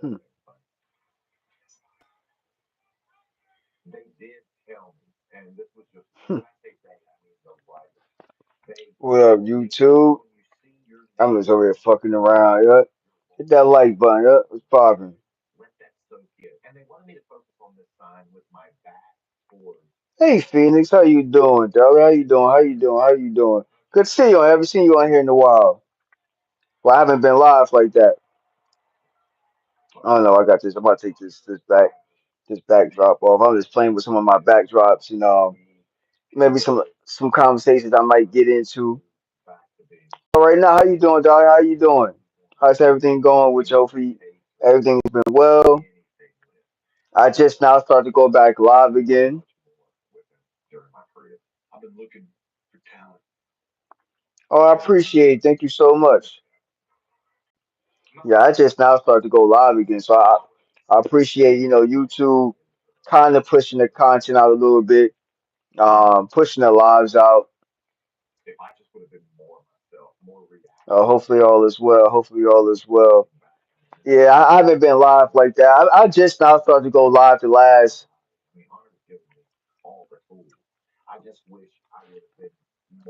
Hmm. Hmm. What up, YouTube? I'm just over here fucking around. Yeah. Hit that like button. Yeah. What's poppin'? Hey, Phoenix. How you doing, dog? How you doing? How you doing? How you doing? Good to see you. I haven't seen you on here in a while. Well, I haven't been live like that. I don't know. I got this. I'm about to take this backdrop off. I'm just playing with some of my backdrops. Maybe some conversations I might get into. All right, now, how you doing, dog? How you doing? How's everything going with your feet? Everything's been well. I just now started to go back live again. Oh, I appreciate it. Thank you so much. Yeah, I just now started to go live again, so I appreciate YouTube kind of pushing the content out a little bit, pushing the lives out. Hopefully all is well. Hopefully all is well. Yeah, I haven't been live like that. I just now started to go live the last.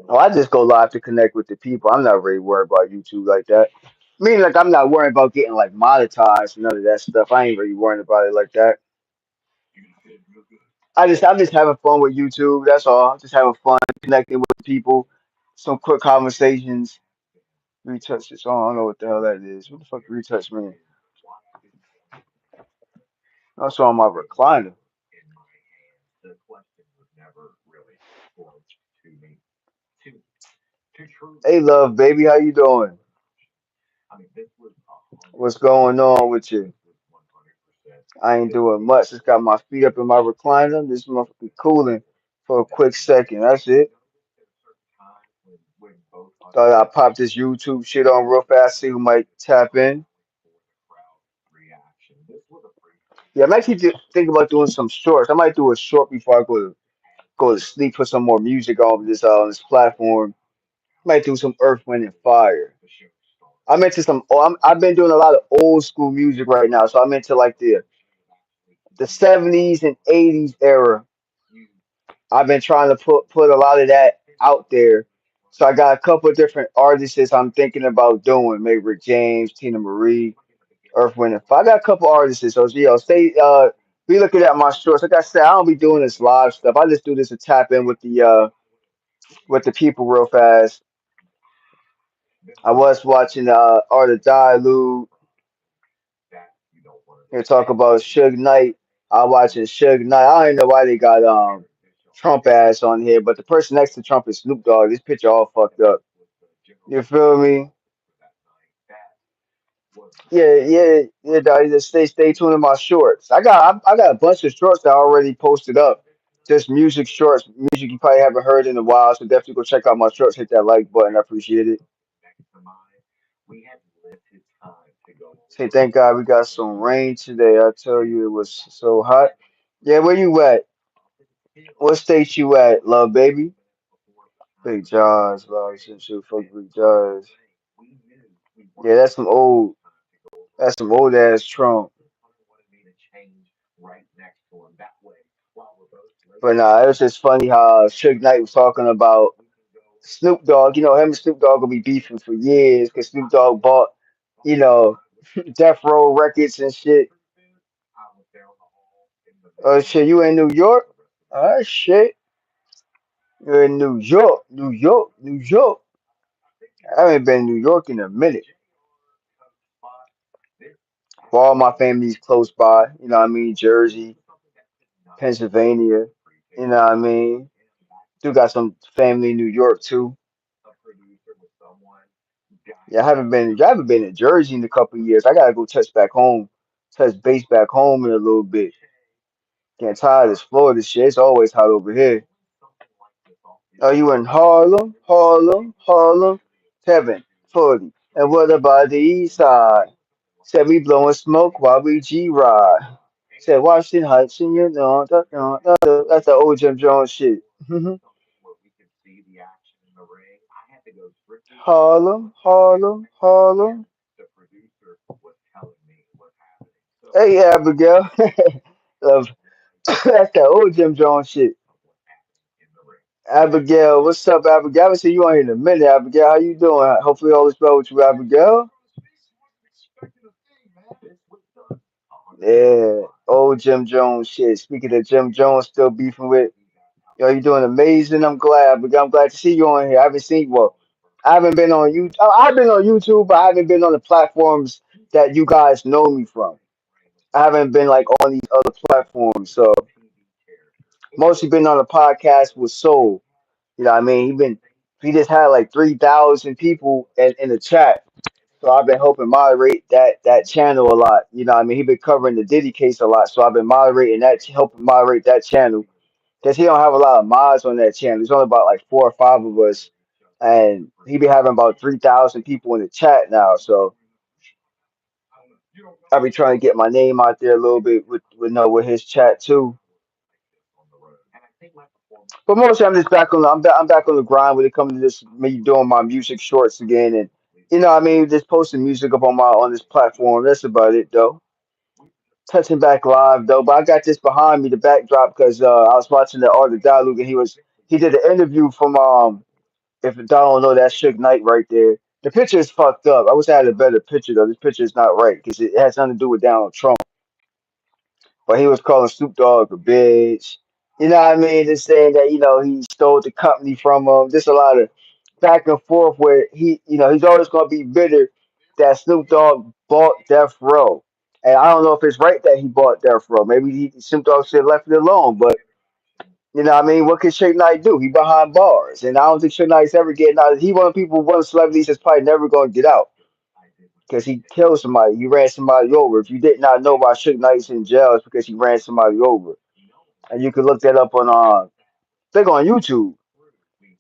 Oh, I just go live to connect with the people. I'm not really worried about YouTube like that. Meaning, like I'm not worried about getting like monetized and none of that stuff. I ain't really worried about it like that. I'm just having fun with YouTube. That's all. Just having fun connecting with people. Some quick conversations. Retouch this. Oh, I don't know what the hell that is. What the fuck retouch mean? That's on my recliner. Hey, love, baby, how you doing? What's going on with you? I ain't doing much. Just got my feet up in my recliner. This motherfucker cooling for a quick second. That's it. Thought I'd pop this YouTube shit on real fast, see who might tap in. Yeah, I might keep thinking about doing some shorts. I might do a short before I go to sleep. Put some more music on this platform. Might do some Earth, Wind, and Fire. I'm into some. I've been doing a lot of old school music right now, so I'm into like the '70s and '80s era. I've been trying to put a lot of that out there. So I got a couple of different artists I'm thinking about doing. Maybe Rick James, Tina Marie, Earth, Wind, and Fire. I got a couple artists. So stay. Be looking at my shorts. Like I said, I don't be doing this live stuff. I just do this to tap in with the people real fast. I was watching Art of Dialogue. Here talk about Suge Knight. I watching Suge Knight. I don't know why they got Trump ass on here, but the person next to Trump is Snoop Dogg. This picture all fucked up. You feel me? Yeah, dog. Just stay tuned to my shorts. I got a bunch of shorts that I already posted up. Just music shorts, music you probably haven't heard in a while. So definitely go check out my shorts. Hit that like button. I appreciate it. Say thank God we got some rain today. I tell you it was so hot. Yeah, where you at? What state you at, love baby? Big John's, love. Since you fuck Big John's. Yeah, that's some old ass Trump. But nah, it was just funny how Suge Knight was talking about Snoop Dogg. Him and Snoop Dogg will be beefing for years because Snoop Dogg bought, you know, Death Row Records and shit. Oh shit, you in New York? Oh shit, you're in New York, New York, New York. I haven't been in New York in a minute. All my family's close by. You know what I mean? Jersey, Pennsylvania. You know what I mean? Do got some family in New York too. Yeah, I haven't been in Jersey in a couple of years. I gotta go touch base back home in a little bit. Getting tired of this Florida shit. It's always hot over here. Are you in Harlem? Harlem? Harlem? Kevin, 40. And what about the east side? Said we blowing smoke while we G-Ride. Said Washington Heights and you know, that's the old Jim Jones shit. Harlem, Harlem, Harlem. Hey, Abigail. Love, that's that old Jim Jones shit. Abigail, what's up, Abigail? I haven't seen you on here in a minute, Abigail. How you doing? Hopefully all is well with you, Abigail. Yeah, old Jim Jones shit. Speaking of Jim Jones, still beefing with. Yo, you doing amazing. I'm glad. I'm glad to see you on here. I haven't seen well. I haven't been on YouTube. I've been on YouTube, but I haven't been on the platforms that you guys know me from. I haven't been like on these other platforms. So mostly been on the podcast with Soul. You know what I mean? He just had like 3,000 people in the chat. So I've been helping moderate that channel a lot. You know what I mean? He been covering the Diddy case a lot. So I've been moderating that, helping moderate that channel. Because he don't have a lot of mods on that channel. There's only about like 4 or 5 of us. And he be having about 3,000 people in the chat now. So I be trying to get my name out there a little bit with his chat too. But mostly I'm back on the grind when it comes to this me doing my music shorts again and you know what I mean just posting music up on this platform. That's about it though. Touching back live though, but I got this behind me the backdrop because I was watching the Art of Dialogue and he did an interview from if y'all don't know that Suge Knight right there. The picture is fucked up. I wish I had a better picture though. This picture is not right because it has nothing to do with Donald Trump. But he was calling Snoop Dogg a bitch. You know what I mean? Just saying that, he stole the company from him. Just a lot of back and forth where he's always gonna be bitter that Snoop Dogg bought Death Row. And I don't know if it's right that he bought Death Row. Maybe Snoop Dogg should have left it alone. But you know what I mean? What can Suge Knight do? He behind bars. And I don't think Suge Knight's ever getting out. He one of the celebrities that's probably never gonna get out. Because he killed somebody. He ran somebody over. If you did not know why Suge Knight's in jail, it's because he ran somebody over. And you can look that up on think on YouTube.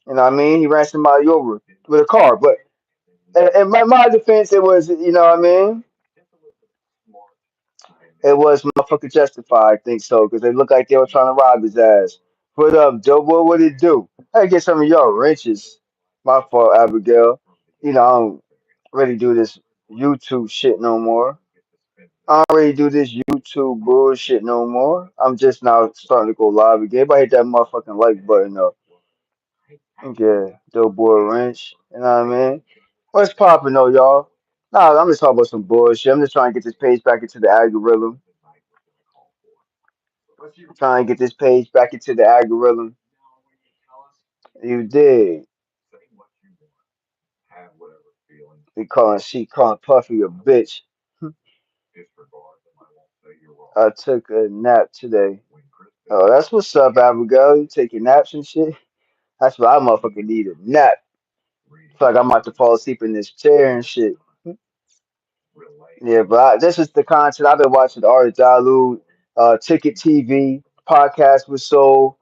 You know what I mean? He ran somebody over with a car. But in my defense, it was what I mean. It was motherfucking justified. I think so because they looked like they were trying to rob his ass. But Joe, what would it do? Hey, get some of your wrenches. My fault, Abigail. I don't really do this YouTube shit no more. I don't really do this YouTube bullshit no more. I'm just now starting to go live again. Everybody hit that motherfucking like button though. Okay, dope boy wrench. You know what I mean? What's popping though, y'all? Nah, I'm just talking about some bullshit. I'm just trying to get this page back into the algorithm. Trying to get this page back into the algorithm. You did. She calling Puffy a bitch. I took a nap today. Oh, that's what's up, Abigail. You taking naps and shit? That's what I motherfucking need a nap. Feel like I'm about to fall asleep in this chair and shit. Yeah, but this is the content I've been watching. The Art of Dialogue, Ticket TV, podcast with Soul.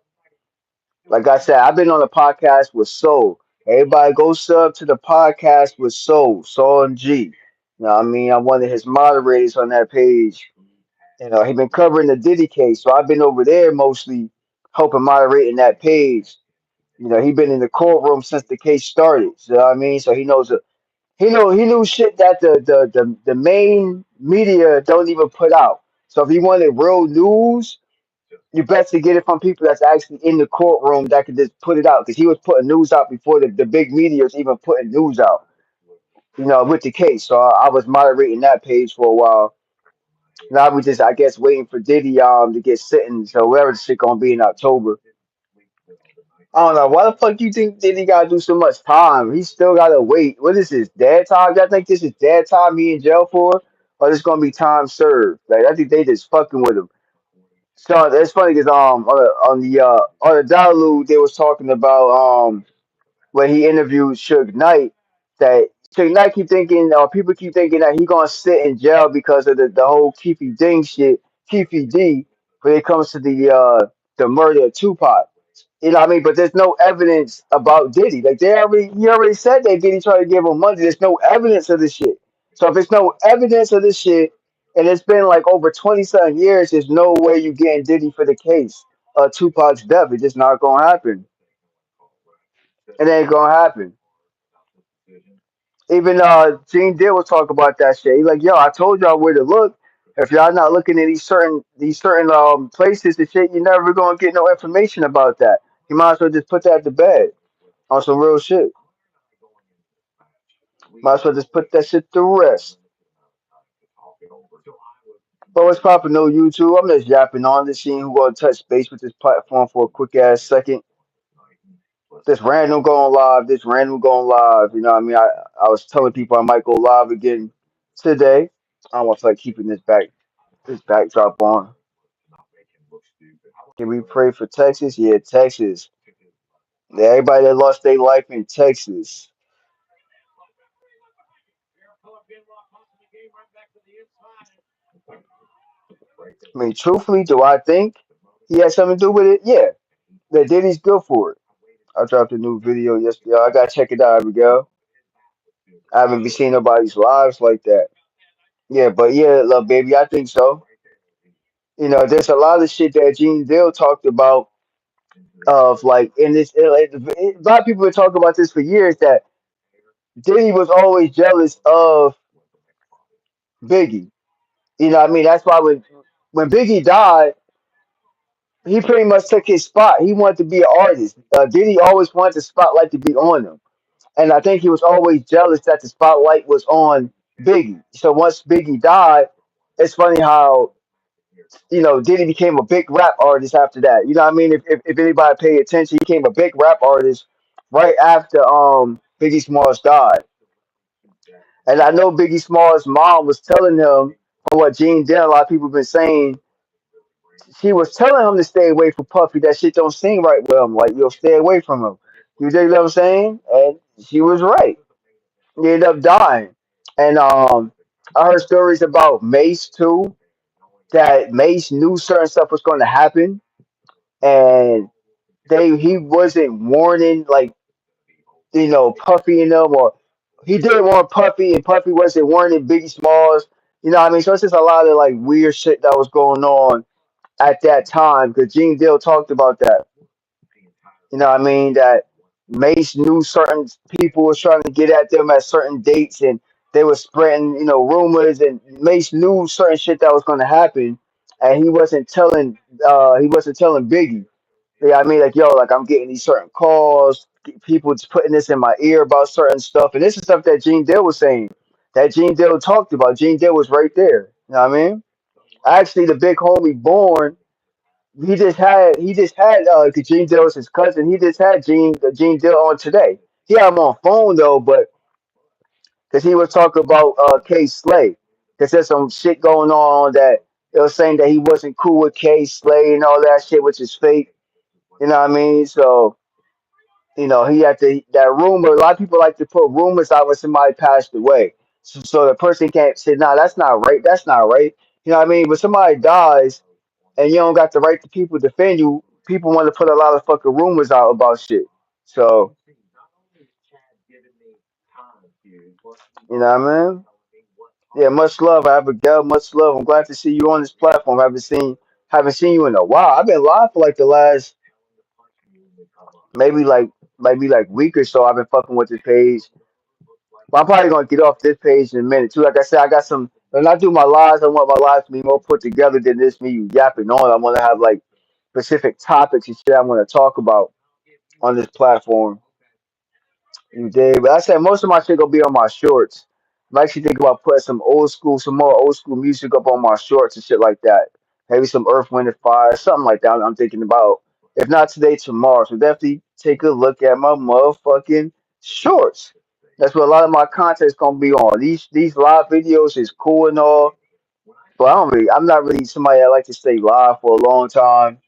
Like I said, I've been on a podcast with Soul. Everybody go sub to the podcast with Soul and G. You know what I mean? I'm one of his moderators on that page. He been covering the Diddy case, so I've been over there mostly helping moderating that page. He been in the courtroom since the case started. You know what I mean? So he knew shit that the main media don't even put out. So if he wanted real news, you best to get it from people that's actually in the courtroom that could just put it out. Because he was putting news out before the big media was even putting news out. With the case. So I was moderating that page for a while. Now we just I guess waiting for Diddy to get sentenced. So whatever the shit gonna be in October. I don't know. Why the fuck you think Diddy gotta do so much time? He still gotta wait. What is this? Dead time? Y'all think this is dead time he in jail for? Or this gonna be time served? Like I think they just fucking with him. So it's funny because on the dialogue they was talking about when he interviewed Suge Knight that So now keep thinking, people keep thinking that he gonna sit in jail because of the whole Keefy Ding shit, Keefy D, when it comes to the murder of Tupac. You know what I mean? But there's no evidence about Diddy. Like he already said that Diddy tried to give him money. There's no evidence of this shit. So if there's no evidence of this shit, and it's been like over 27 years, there's no way you getting Diddy for the case of Tupac's death. It's just not gonna happen. It ain't gonna happen. Even Gene Deal was talking about that shit. He's like, yo, I told y'all where to look. If y'all not looking at these certain places and shit, you're never gonna get no information about that. You might as well just put that to bed on some real shit. Might as well just put that shit to rest. But what's poppin' no YouTube? I'm just yapping on this scene who gonna touch base with this platform for a quick ass second. This random going live. You know what I mean? I was telling people I might go live again today. I almost like keeping this backdrop on. Can we pray for Texas? Yeah, Texas. Yeah, everybody that lost their life in Texas. I mean, truthfully, do I think he had something to do with it? Yeah, that Diddy's good for it. I dropped a new video yesterday. I gotta check it out, Abigail. I haven't been seeing nobody's lives like that. Yeah, but yeah, love baby, I think so. You know, there's a lot of shit that Gene Deal talked about of like in this. A lot of people have talked about this for years that Diddy was always jealous of Biggie. You know what I mean? That's why when Biggie died, he pretty much took his spot. He wanted to be an artist. Diddy always wanted the spotlight to be on him. And I think he was always jealous that the spotlight was on Biggie. So once Biggie died, it's funny how, Diddy became a big rap artist after that. You know what I mean? If anybody paid attention, he became a big rap artist right after Biggie Smalls died. And I know Biggie Smalls' mom was telling him, from what Gene did, a lot of people been saying, she was telling him to stay away from Puffy. That shit don't seem right with him. Like, stay away from him. You dig what I'm saying? And she was right. He ended up dying. And I heard stories about Mace too, that Mace knew certain stuff was going to happen, and he wasn't warning like Puffy and them, or he didn't want Puffy, and Puffy wasn't warning Biggie Smalls. You know what I mean? So it's just a lot of like weird shit that was going on at that time because Gene Deal talked about that. You know what I mean? That Mace knew certain people was trying to get at them at certain dates, and they were spreading, rumors, and Mace knew certain shit that was going to happen, and he wasn't telling Biggie. Yeah, I mean, like, yo, like I'm getting these certain calls, people just putting this in my ear about certain stuff, and this is stuff that Gene Dill was saying, that Gene Dill talked about. Gene Dill was right there. You know what I mean? Actually, the big homie Born, he just had Gene Dill was his cousin. He just had Gene Dill on today. He had him on phone though, but because he was talking about K Slay, because there's some shit going on that it was saying that he wasn't cool with K Slay and all that shit, which is fake. You know what I mean? So he had that rumor. A lot of people like to put rumors out when somebody passed away, so the person can't say, "Nah, that's not right. That's not right." You know what I mean? But somebody dies and you don't got the right to people defend you. People want to put a lot of fucking rumors out about shit. So you know what I mean? Yeah, much love, Abigail. Much love. I'm glad to see you on this platform. Haven't seen you in a while. I've been live for like the last maybe like week or so. I've been fucking with this page. But I'm probably gonna get off this page in a minute too. Like I said, I got some. When I do my lives, I want my lives to be more put together than this me yapping on. I want to have like specific topics and shit I want to talk about on this platform. You dig? But I said most of my shit gonna be on my shorts. I'm actually thinking about putting some more old school music up on my shorts and shit like that. Maybe some Earth, Wind, and Fire, something like that. I'm thinking about. If not today, tomorrow. So definitely take a look at my motherfucking shorts. That's what a lot of my content's gonna be on. These live videos is cool and all, but I'm not really somebody that like to stay live for a long time.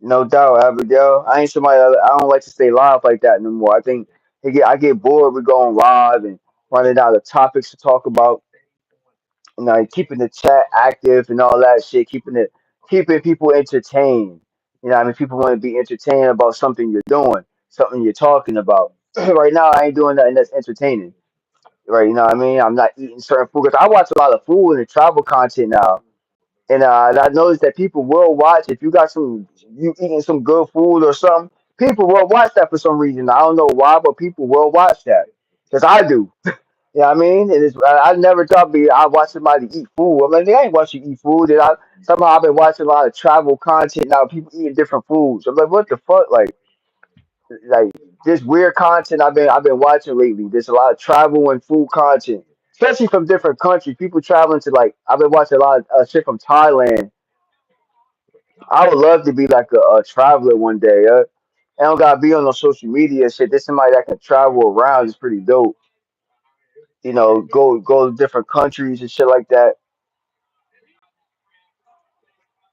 No doubt, Abigail. I ain't somebody. I don't like to stay live like that no more. I think I get bored with going live and running out of topics to talk about, keeping the chat active and all that shit, keeping people entertained. I mean, people want to be entertained about something you're doing, something you're talking about. Right now, I ain't doing nothing that's entertaining. Right, you know what I mean? I'm not eating certain food because I watch a lot of food and travel content now, and I noticed that people will watch if you eating some good food or something. People will watch that for some reason. I don't know why, but people will watch that because I do. You know what I mean? And I never thought I watch somebody eat food. I'm like, they ain't watching you eat food. And somehow I've been watching a lot of travel content now. People eating different foods. I'm like, what the fuck? Like this weird content I've been watching lately. There's a lot of travel and food content, especially from different countries. People traveling to I've been watching a lot of shit from Thailand. I would love to be like a traveler one day. I don't gotta be on no social media and shit. There's somebody that can travel around. It's pretty dope. Go to different countries and shit like that.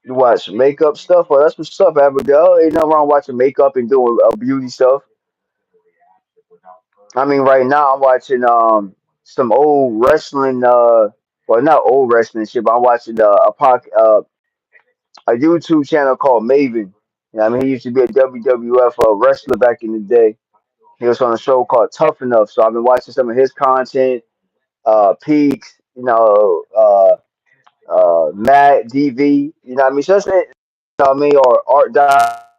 You watch makeup stuff? Well, that's what's up, Abigail. Ain't nothing wrong watching makeup and doing beauty stuff. I mean, right now I'm watching some old wrestling. Well, not old wrestling shit, but I'm watching a YouTube channel called Maven. I mean, he used to be a WWF wrestler back in the day. He was on a show called Tough Enough, so I've been watching some of his content. Peaks, Matt DV. You know what I mean? So that's it. You know what I mean? Or Art Dot.